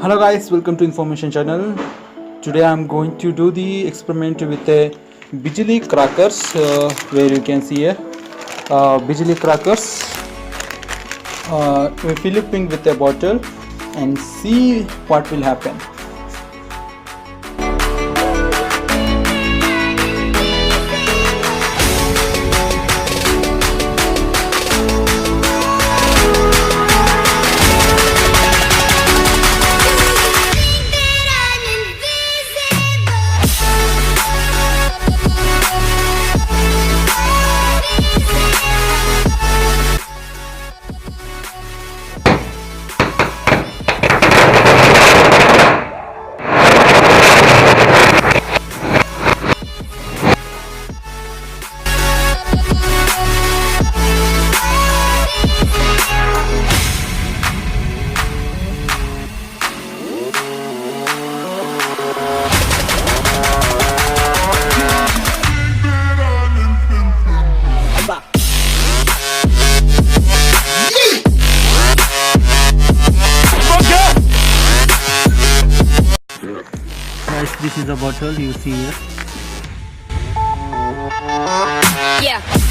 Hello guys, welcome to information channel. Today I'm going to do the experiment with a Bijili crackers, where you can see here Bijili crackers. We fill it with a bottle and see what will happen. Guys, this is a bottle you see here. Yeah.